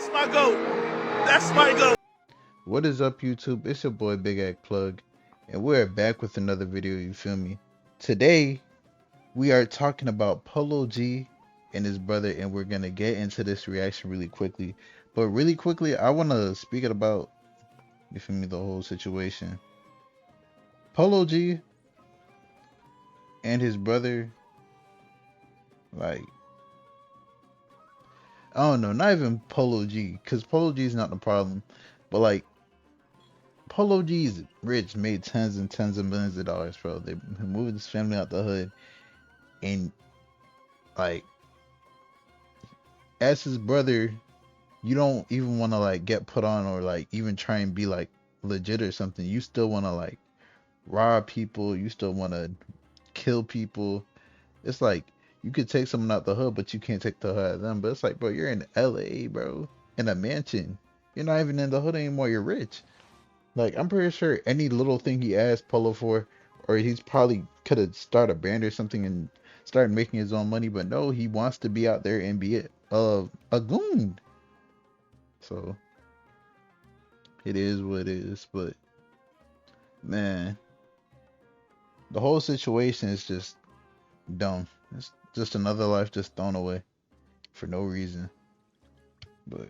That's my goat. That's my goat. What is up, YouTube? It's your boy Big Act Plug, and we're back with another video. You feel me? Today we are talking about Polo G and his brother, and we're gonna get into this reaction really quickly. But really quickly, I wanna speak about, you feel me, the whole situation. Polo G and his brother, like, I don't know, not even Polo G, cause Polo G is not the problem, but like Polo G is rich, made tens and tens of millions of dollars, bro. They moved his family out the hood, and like as his brother, you don't even want to like get put on or like even try and be like legit or something. You still want to like rob people. You still want to kill people. It's like you could take someone out the hood, but you can't take the hood out of them. But it's like, bro, you're in LA, bro, in a mansion. You're not even in the hood anymore. You're rich. Like, I'm pretty sure any little thing he asked Polo for, or he's probably could have started a band or something and started making his own money. But no, he wants to be out there and be a goon. So it is what it is. But man, the whole situation is just dumb. It's just another life just thrown away for no reason. But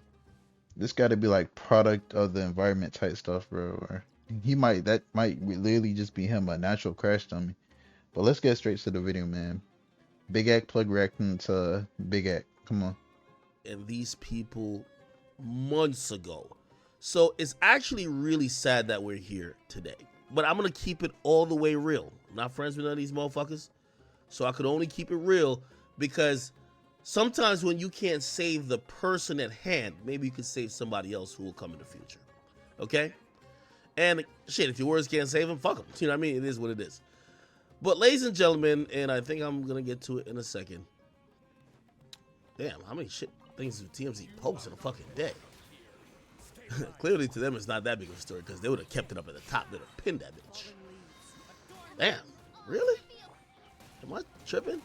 this got to be like product of the environment type stuff, bro. Or that might literally just be him, a natural crash dummy. But let's get straight to the video, man. Big Act Plug reacting to Big Act. Come on. And these people months ago. So it's actually really sad that we're here today. But I'm going to keep it all the way real. I'm not friends with none of these motherfuckers. So I could only keep it real because sometimes when you can't save the person at hand, maybe you can save somebody else who will come in the future. Okay? And shit, if your words can't save them, fuck them. You know what I mean? It is what it is. But ladies and gentlemen, and I think I'm going to get to it in a second. Damn, how many shit things do TMZ post in a fucking day? Clearly to them it's not that big of a story because they would have kept it up at the top. They'd have pinned that bitch. Damn, really? Am I tripping?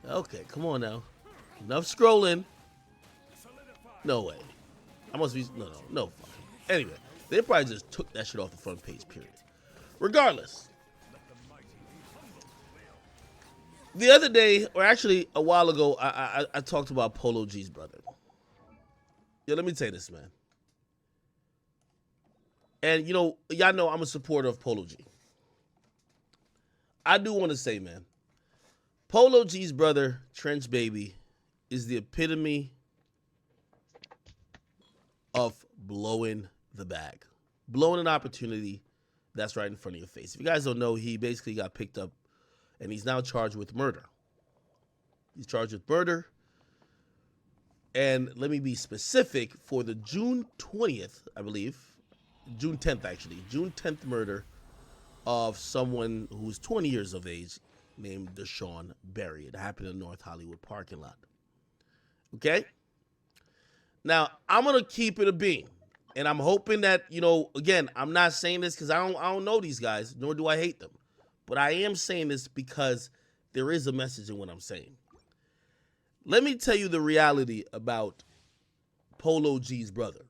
Okay, come on now. Enough scrolling. No way. I must be, no fucking. Anyway, they probably just took that shit off the front page, period. Regardless. The other day, or actually a while ago, I talked about Polo G's brother. Yeah, let me tell you this, man. And, y'all know I'm a supporter of Polo G. I do want to say, man, Polo G's brother, Trench Baby, is the epitome of blowing the bag. Blowing an opportunity that's right in front of your face. If you guys don't know, he basically got picked up and he's now charged with murder. He's charged with murder. And let me be specific, for the June 20th, I believe, June 10th actually, June 10th murder of someone who's 20 years of age named Deshaun Berry. It happened in North Hollywood parking lot. Okay? Now, I'm going to keep it a beam. And I'm hoping that, again, I'm not saying this because I don't know these guys, nor do I hate them. But I am saying this because there is a message in what I'm saying. Let me tell you the reality about Polo G's brother.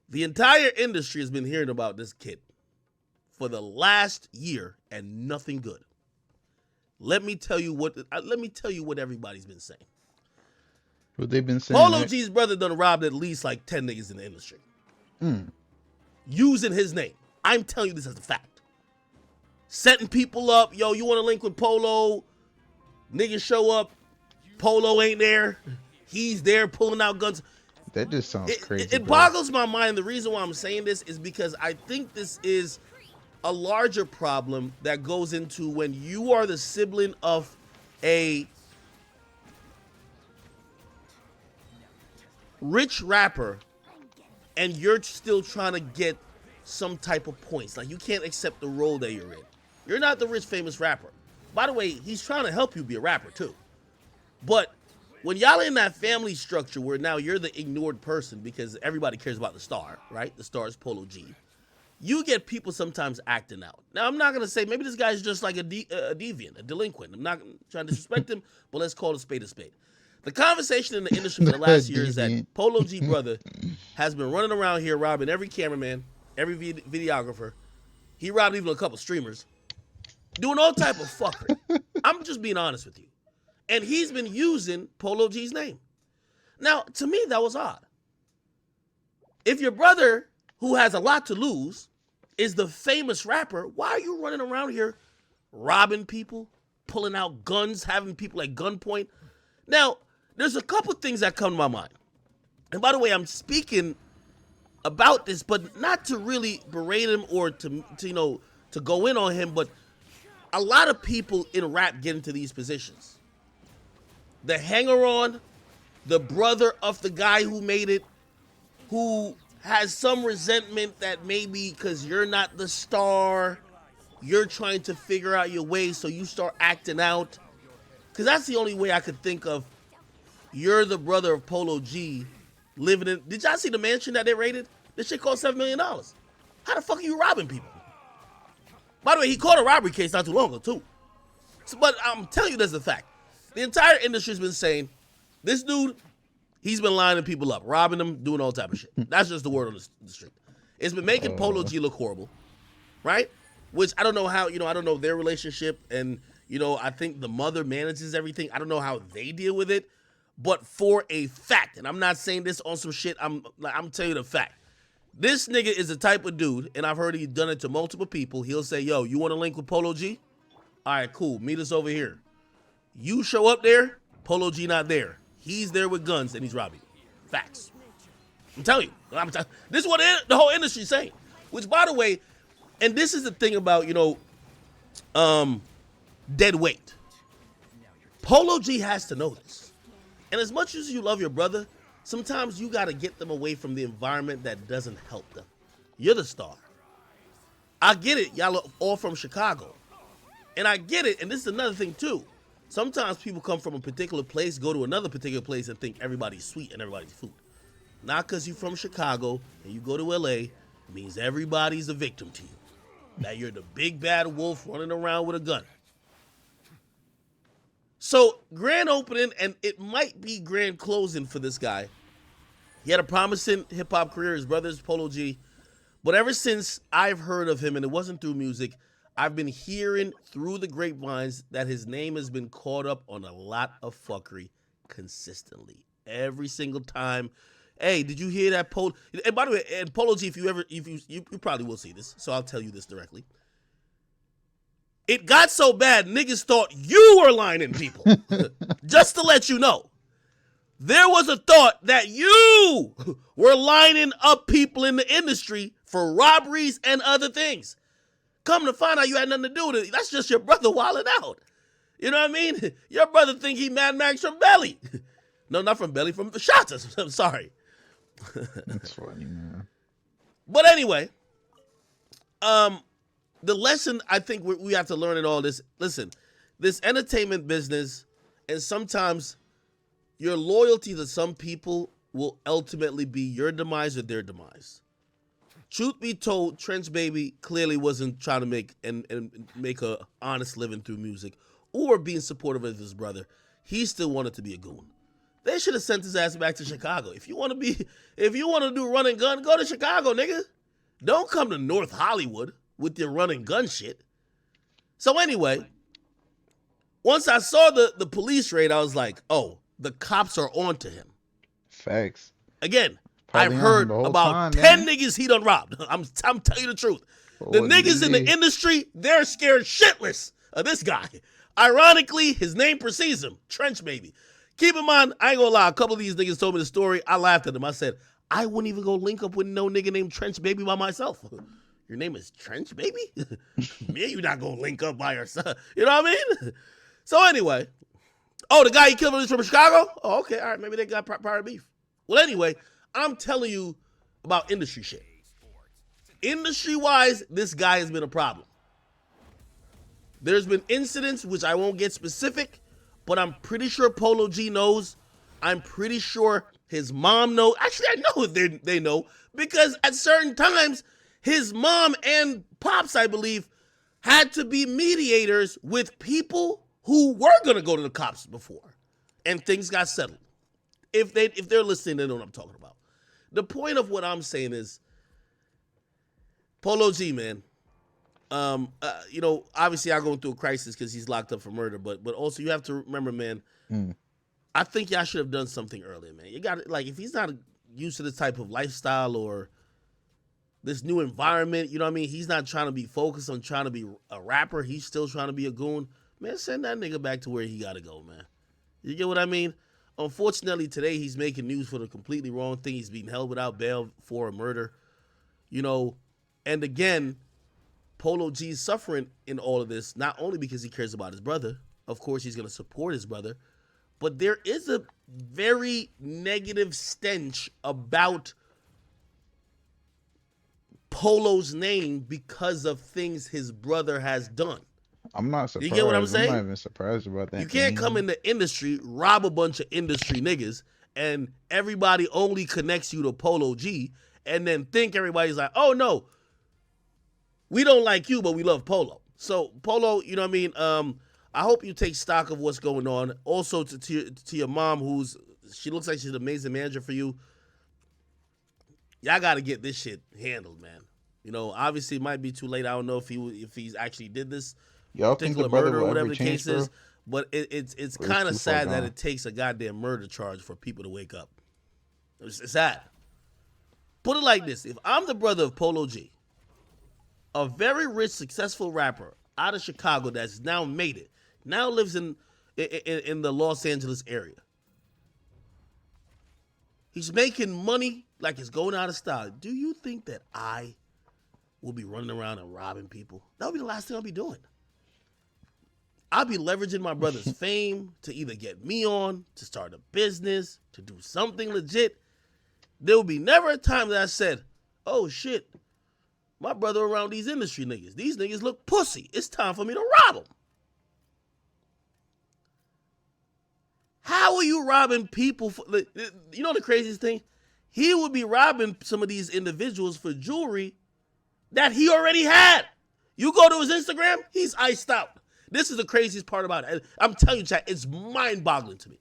The entire industry has been hearing about this kid for the last year and nothing good. Let me tell you what everybody's been saying. What they've been saying. Polo G's brother done robbed at least like 10 niggas in the industry. Using his name. I'm telling you this as a fact. Setting people up. Yo, you want to link with Polo? Niggas show up. Polo ain't there. He's there pulling out guns. That just sounds crazy. It boggles my mind. The reason why I'm saying this is because I think this is a larger problem that goes into when you are the sibling of a rich rapper and you're still trying to get some type of points. Like, you can't accept the role that you're in. You're not the rich famous rapper. By the way, he's trying to help you be a rapper too. But when y'all in that family structure where now you're the ignored person because everybody cares about the star, right? The star is Polo G. You get people sometimes acting out. Now, I'm not going to say maybe this guy's just like a deviant, a delinquent. I'm not trying to disrespect him, but let's call a spade a spade. The conversation in the industry for the last year is that Deviant. Polo G brother has been running around here robbing every cameraman, every videographer. He robbed even a couple streamers, doing all type of fuckery. I'm just being honest with you. And he's been using Polo G's name. Now, to me, that was odd. If your brother, who has a lot to lose, is the famous rapper, why are you running around here robbing people, pulling out guns, having people at gunpoint? Now, there's a couple things that come to my mind. And by the way, I'm speaking about this, but not to really berate him or to go in on him, but a lot of people in rap get into these positions. The hanger-on, the brother of the guy who made it, who has some resentment that maybe because you're not the star, you're trying to figure out your way, so you start acting out. Because that's the only way I could think of. You're the brother of Polo G living in... Did y'all see the mansion that they raided? This shit cost $7 million. How the fuck are you robbing people? By the way, he caught a robbery case not too long ago, too. So, but I'm telling you, that's a fact. The entire industry's been saying, this dude, he's been lining people up, robbing them, doing all type of shit. That's just the word on the street. It's been making Polo G look horrible, right? Which I don't know how, I don't know their relationship, and, I think the mother manages everything. I don't know how they deal with it. But for a fact, and I'm not saying this on some shit, I'm telling you the fact. This nigga is the type of dude, and I've heard he's done it to multiple people. He'll say, yo, you want to link with Polo G? All right, cool. Meet us over here. You show up there, Polo G not there. He's there with guns, and he's robbing you. Facts. I'm telling you. This is what the whole industry's saying. Which, by the way, and this is the thing about, dead weight. Polo G has to know this. And as much as you love your brother, sometimes you got to get them away from the environment that doesn't help them. You're the star. I get it. Y'all are all from Chicago. And I get it. And this is another thing, too. Sometimes people come from a particular place, go to another particular place, and think everybody's sweet and everybody's food. Not because you're from Chicago and you go to L.A. means everybody's a victim to you. That you're the big bad wolf running around with a gun. So, grand opening, and it might be grand closing for this guy. He had a promising hip-hop career. His brother's Polo G. But ever since I've heard of him, and it wasn't through music, I've been hearing through the grapevines that his name has been caught up on a lot of fuckery consistently. Every single time. Hey, did you hear that Polo? And by the way, and Polo G, if you probably will see this, so I'll tell you this directly. It got so bad, niggas thought you were lining people. Just to let you know. There was a thought that you were lining up people in the industry for robberies and other things. Come to find out you had nothing to do with it. That's just your brother wilding out. You know what I mean? Your brother think he Mad Max from Belly. No, not from Belly, from the shots. I'm sorry. That's funny, man. But anyway, the lesson I think we have to learn in all this, listen, this entertainment business, and sometimes your loyalty to some people will ultimately be your demise or their demise. Truth be told, Trench Baby clearly wasn't trying to make a honest living through music or being supportive of his brother. He still wanted to be a goon. They should have sent his ass back to Chicago. If you want to do run and gun, go to Chicago, nigga. Don't come to North Hollywood with your run and gun shit. So anyway, once I saw the police raid, I was like, oh, the cops are on to him. Facts. Again, Probably I've heard about 10 niggas he done robbed. I'm telling you the truth. The niggas in the industry, they're scared shitless of this guy. Ironically, his name precedes him, Trench Baby. Keep in mind, I ain't gonna lie, a couple of these niggas told me the story. I laughed at them. I said, I wouldn't even go link up with no nigga named Trench Baby by myself. Your name is Trench Baby? Me and you not gonna link up by yourself. You know what I mean? So anyway. Oh, the guy he killed is from Chicago? Oh, okay. All right. Maybe they got prior beef. Well, anyway, I'm telling you about industry shit. Industry-wise, this guy has been a problem. There's been incidents, which I won't get specific, but I'm pretty sure Polo G knows. I'm pretty sure his mom knows. Actually, I know they know, because at certain times, his mom and Pops, I believe, had to be mediators with people who were going to go to the cops before. and things got settled. If they're listening, they know what I'm talking about. The point of what I'm saying is, Polo G, man. Obviously I'm going through a crisis because he's locked up for murder, but also you have to remember, man. I think y'all should have done something earlier, man. You got like if he's not used to this type of lifestyle or this new environment, you know what I mean? He's not trying to be focused on trying to be a rapper. He's still trying to be a goon. Man, send that nigga back to where he got to go, man. You get what I mean? Unfortunately, today he's making news for the completely wrong thing. He's being held without bail for a murder. And again, Polo G is suffering in all of this, not only because he cares about his brother. Of course, he's going to support his brother. But there is a very negative stench about Polo's name because of things his brother has done. I'm not surprised. You get what I'm saying? I'm not even surprised about that. You can't come in the industry, rob a bunch of industry niggas, and everybody only connects you to Polo G, and then think everybody's like, oh no, we don't like you, but we love Polo. So Polo, you know what I mean? I hope you take stock of what's going on. Also to your mom, she looks like she's an amazing manager for you. Y'all got to get this shit handled, man. Obviously it might be too late. I don't know if he's actually did this Y'all think the brother murder will or whatever ever the change, case is. bro? But it's kind of sad that it takes a goddamn murder charge for people to wake up. It's sad. Put it like this. If I'm the brother of Polo G, a very rich, successful rapper out of Chicago that's now made it, now lives in the Los Angeles area. He's making money like it's going out of style. Do you think that I will be running around and robbing people? That would be the last thing I'll be doing. I'll be leveraging my brother's fame to either get me on, to start a business, to do something legit. There will be never a time that I said, oh shit, my brother around these industry niggas. These niggas look pussy. It's time for me to rob them. How are you robbing people? You know the craziest thing? He would be robbing some of these individuals for jewelry that he already had. You go to his Instagram, he's iced out. This is the craziest part about it. I'm telling you, chat, it's mind-boggling to me.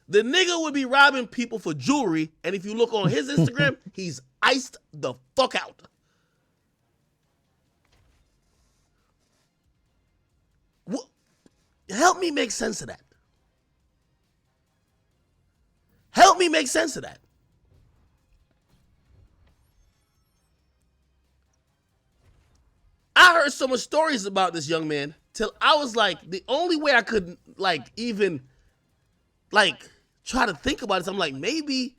The nigga would be robbing people for jewelry, and if you look on his Instagram, he's iced the fuck out. What? Help me make sense of that. Help me make sense of that. I heard so much stories about this young man till I was like, the only way I could even try to think about it, I'm like, maybe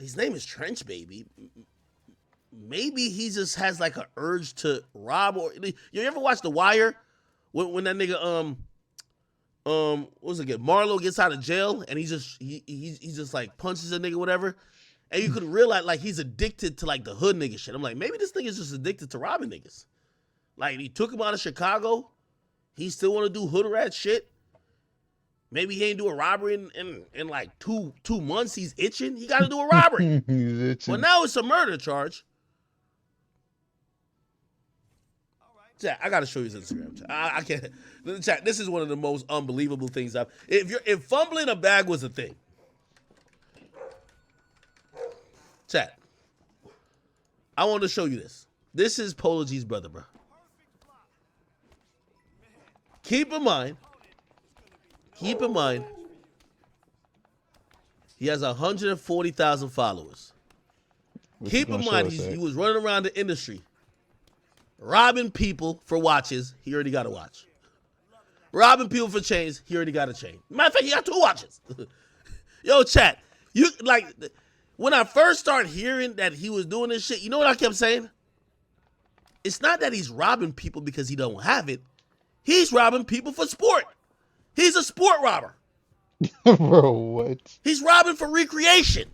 his name is Trench Baby. Maybe he just has like an urge to rob. Or you ever watch The Wire when that nigga what was it again? Marlo gets out of jail and he just like punches a nigga, whatever. And you could realize like he's addicted to like the hood nigga shit. I'm like, maybe this nigga's just addicted to robbing niggas. Like he took him out of Chicago. He still want to do hood rat shit. Maybe he ain't do a robbery in like two months. He's itching. He got to do a robbery. He's itching. Well, now it's a murder charge. Chat, I gotta show you his Instagram. Chat. I can't. Chat, this is one of the most unbelievable things I've. If fumbling a bag was a thing, chat, I want to show you this. This is Polo G's brother, bro. Keep in mind, he has 140,000 followers. Keep in mind, he was running around the industry, robbing people for watches. He already got a watch. Robbing people for chains. He already got a chain. Matter of fact, he got 2 watches. Yo, chat. You like when I first started hearing that he was doing this shit, you know what I kept saying? It's not that he's robbing people because he don't have it. He's robbing people for sport. He's a sport robber. Bro, what? He's robbing for recreation.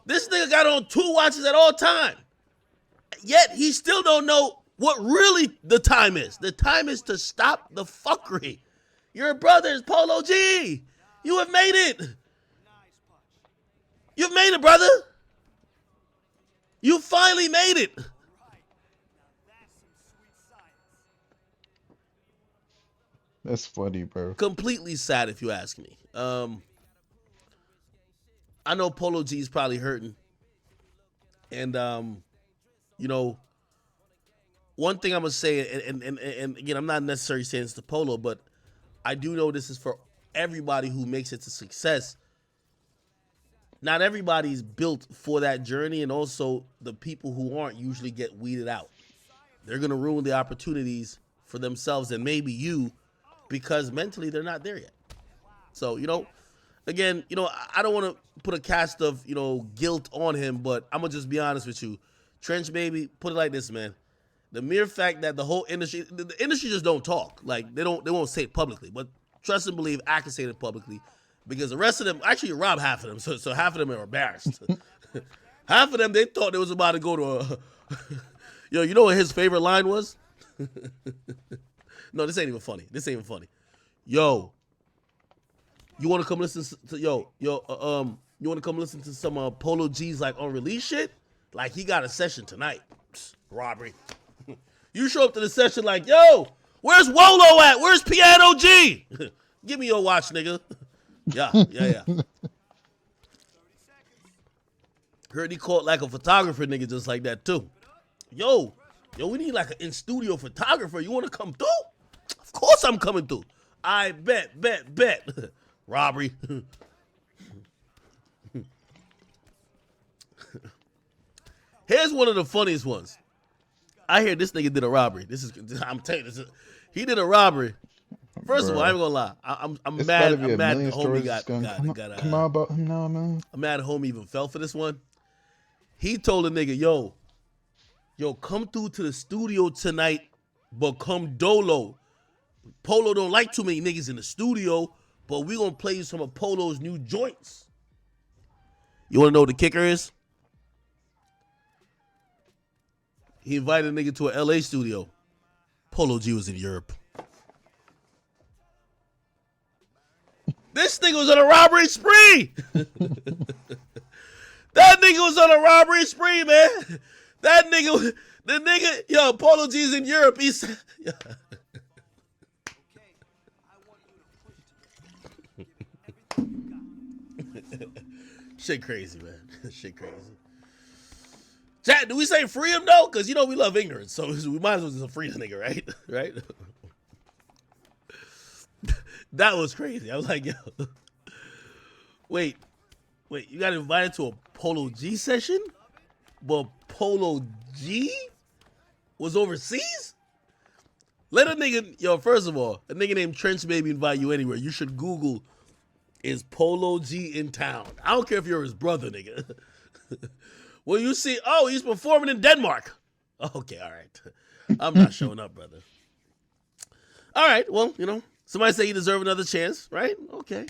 This nigga got on 2 watches at all time. Yet he still don't know what really the time is. The time is to stop the fuckery. Your brother is Polo G. You have made it. You've made it, brother. You finally made it. That's funny, bro. Completely sad, if you ask me. I know Polo G is probably hurting, and you know, one thing I'm gonna say, and again, I'm not necessarily saying it's to Polo, but I do know this is for everybody who makes it to success. Not everybody's built for that journey, and also the people who aren't usually get weeded out. They're gonna ruin the opportunities for themselves and maybe you because mentally they're not there yet. So, again, I don't want to put a cast of, guilt on him, but I'm going to just be honest with you. Trench Baby, put it like this, man. The mere fact that the whole industry, the industry just don't talk. Like, they won't say it publicly, but trust and believe I can say it publicly because the rest of them, actually, you robbed half of them, so half of them are embarrassed. Half of them, they thought they was about to go to a, you know what his favorite line was? No, this ain't even funny. Yo, you want to come listen to you want to come listen to some Polo G's like on release shit? Like he got a session tonight. Psst, robbery. You show up to the session like, yo, where's Wolo at? Where's Piano G? Give me your watch, nigga. Yeah. Heard he caught like a photographer nigga just like that too. Yo, we need like an in-studio photographer. You want to come through? Of course I'm coming through. I bet. Robbery. Here's one of the funniest ones. I hear this nigga did a robbery. I'm telling you, he did a robbery. First of all, I ain't gonna lie. I'm mad. I'm mad the homie got come on about him now, man. I'm mad the homie even fell for this one. He told the nigga, yo, come through to the studio tonight, but come dolo. Polo don't like too many niggas in the studio, but we gonna play you some of Polo's new joints. You wanna know what the kicker is? He invited a nigga to a LA studio. Polo G was in Europe. This nigga was on a robbery spree. That nigga was on a robbery spree, man. The nigga, Polo G's in Europe. He's shit crazy, man. Shit crazy. Chat, do we say free him though? Because we love ignorance, so we might as well just free the nigga, right? Right? That was crazy. I was like, yo, wait, you got invited to a Polo G session, but Polo G was overseas? Let a nigga, first of all, a nigga named Trench Baby invite you anywhere. You should Google, is Polo G in town? I don't care if you're his brother, nigga. Well, you see, he's performing in Denmark. Okay, all right. I'm not showing up, brother. All right, well, somebody say you deserve another chance, right? Okay.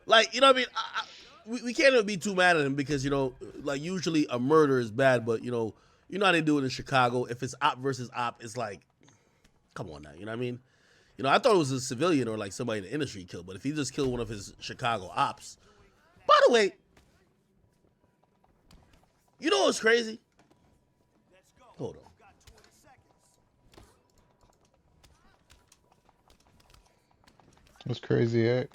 Like, what I mean? We can't even be too mad at him because, like usually a murder is bad, but, you know how they do it in Chicago. If it's op versus op, it's like, come on now, you know what I mean? I thought it was a civilian or like somebody in the industry he killed, but if he just killed one of his Chicago ops. By the way, you know what's crazy? Hold on. What's crazy, eh?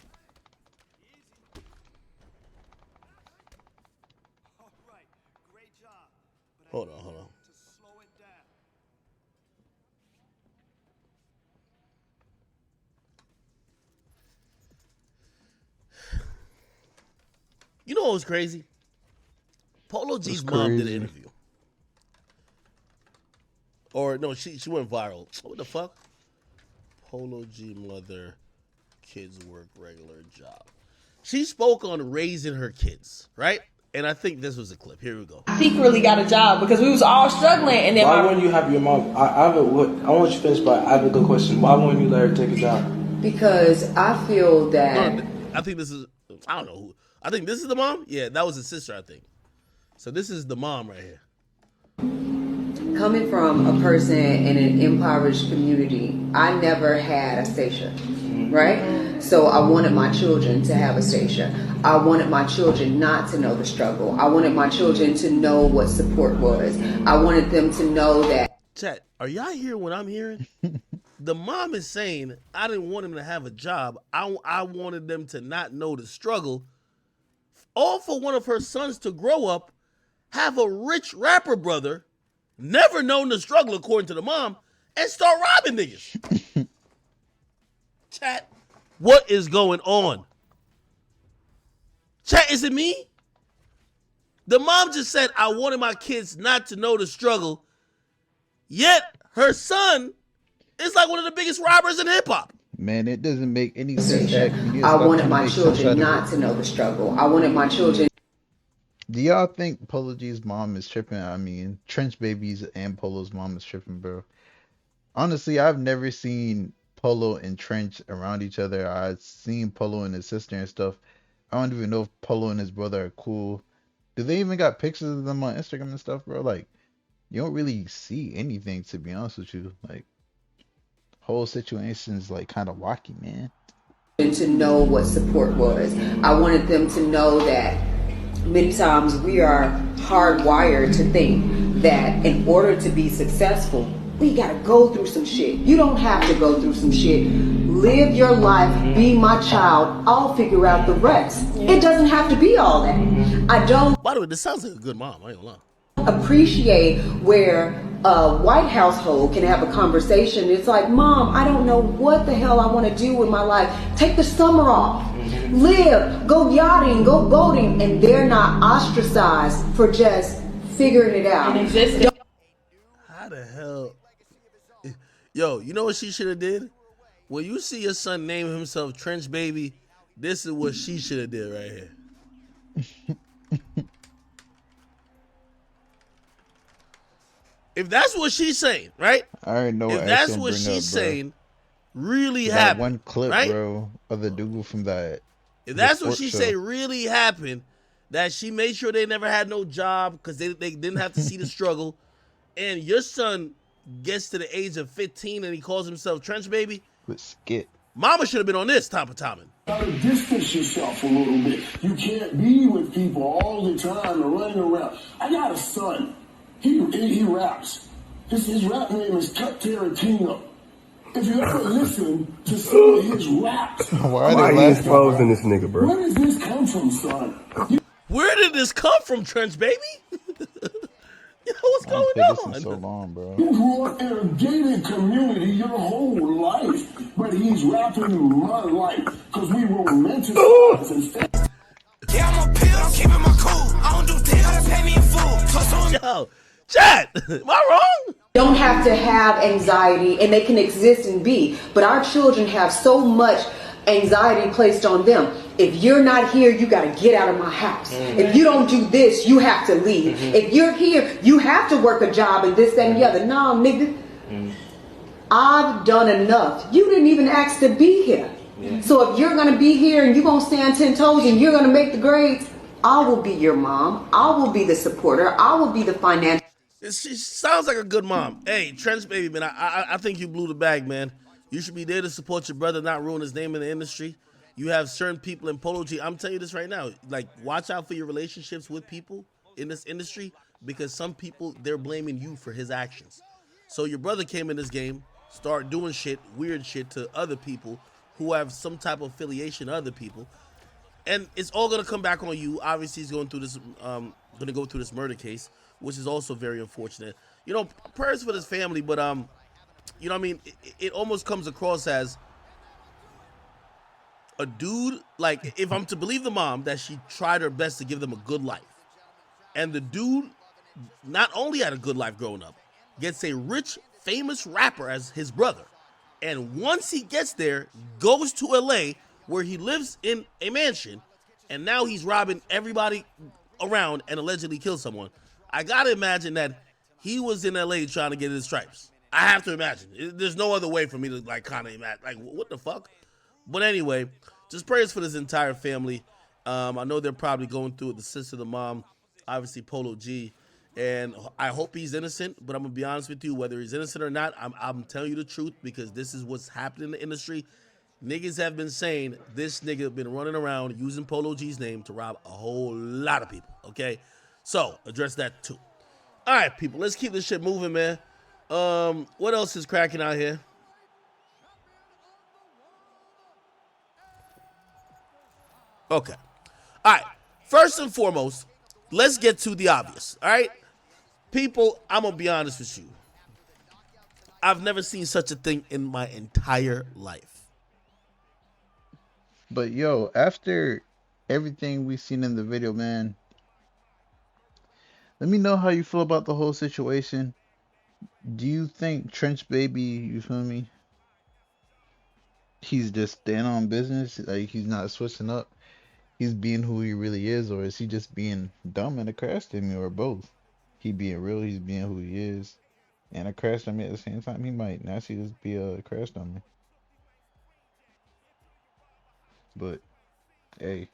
Hold on. You know what was crazy? Polo G's mom did an interview. Or no, she went viral. What the fuck? Polo G mother, kids work regular job. She spoke on raising her kids, right? And I think this was a clip. Here we go. Secretly got a job because we was all struggling, and then why wouldn't you have your mom? I want you to finish, but I have a good question. Why wouldn't you let her take a job? Because I feel that I think this is, I don't know who. I think this is the mom. Yeah, that was his sister, I think. So this is the mom right here. coming from a person in an impoverished community, I never had a station. right? So I wanted my children to have a station. I wanted my children not to know the struggle. I wanted my children to know what support was. I wanted them to know that. Chat, are y'all hearing what I'm hearing? The mom is saying, I didn't want him to have a job. I wanted them to not know the struggle. All for one of her sons to grow up, have a rich rapper brother, never known the struggle according to the mom, and start robbing niggas. Chat, what is going on? Chat, is it me? The mom just said, I wanted my kids not to know the struggle, yet her son is like one of the biggest robbers in hip hop. Man, it doesn't make any sense. I wanted my children not to know the struggle. I wanted my children. Do y'all think Polo G's mom is tripping? I mean, Trench Baby's and Polo's mom is tripping, bro. Honestly, I've never seen Polo and Trench around each other. I've seen Polo and his sister and stuff. I don't even know if Polo and his brother are cool. Do they even got pictures of them on Instagram and stuff, bro? Like, you don't really see anything, to be honest with you. Like, whole situation's like kind of wacky, man. To know what support was. I wanted them to know that many times we are hardwired to think that in order to be successful, we gotta go through some shit. You don't have to go through some shit. Live your life, be my child, I'll figure out the rest. It doesn't have to be all that. I don't. By the way, this sounds like a good mom, I ain't gonna lie. Appreciate where a white household can have a conversation. It's like, Mom, I don't know what the hell I want to do with my life. Take the summer off. Live, go yachting, go boating, and they're not ostracized for just figuring it out. How the hell? Yo, you know what she should have did? When you see your son name himself Trench Baby, this is what she should have did right here. If that's what she's saying, right? I already know if that's what she's saying, really that happened. One clip, right? bro, of the dude from that. If that's what she say really happened, that she made sure they never had no job because they didn't have to see the struggle, and your son gets to the age of 15 and he calls himself Trench Baby. With Skit. Mama should have been on this top of timing. Gotta distance yourself a little bit. You can't be with people all the time and running around. I got a son. He raps. His rap name is Cut Tarantino. If you ever listen to some of his raps, why are you exposing this nigga, bro? Where does this come from, son? Where did this come from, Trench Baby? Yo, what's going on? This so long, bro. You grew up in a gated community your whole life, but he's rapping my life because we romanticize and fake. Yeah, I'm a pill, I'm keeping my cool. I don't do deals, pay me in full. Yo, chat, am I wrong? Don't have to have anxiety, and they can exist and be, but our children have so much anxiety placed on them. If you're not here, you got to get out of my house. If you don't do this, you have to leave. If you're here, you have to work a job and this, that, and the other. No, nigga. I've done enough. You didn't even ask to be here. So if you're going to be here and you're going to stand 10 toes and you're going to make the grades, I will be your mom. I will be the supporter. I will be the financial. She sounds like a good mom. Hey, Trench Baby, man, I think you blew the bag, man. You should be there to support your brother, not ruin his name in the industry. You have certain people in Polo G. I'm telling you this right now. Like, watch out for your relationships with people in this industry because some people, they're blaming you for his actions. So your brother came in this game, start doing shit, weird shit to other people who have some type of affiliation to other people. And it's all going to come back on you. Obviously, he's going through this, going to go through this murder case, which is also very unfortunate. You know, prayers for this family, but, you know what I mean? It almost comes across as a dude, like, if I'm to believe the mom, that she tried her best to give them a good life. And the dude not only had a good life growing up, gets a rich, famous rapper as his brother. And once he gets there, goes to LA, where he lives in a mansion, and now he's robbing everybody around and allegedly killed someone. I gotta imagine that he was in LA trying to get his stripes. I have to imagine. There's no other way for me to, like, kind of imagine. Like, what the fuck? But anyway, just prayers for this entire family. I know they're probably going through it. The sister, the mom, obviously Polo G. And I hope he's innocent, but I'm going to be honest with you. Whether he's innocent or not, I'm telling you the truth because this is what's happening in the industry. Niggas have been saying this nigga been running around using Polo G's name to rob a whole lot of people. Okay, so address that too. All right, people, let's keep this shit moving, man. What else is cracking out here? Okay. All right. First and foremost, let's get to the obvious. All right, people, I'm gonna be honest with you. I've never seen such a thing in my entire life. But yo, after everything we seen in the video, man, let me know how you feel about the whole situation. Do you think Trench Baby, you feel me? He's just staying on business, like he's not switching up. He's being who he really is, or is he just being dumb and a crash to me, or both? He being real, he's being who he is, and a crash dummy at the same time. He might naturally just be a crash dummy. But hey,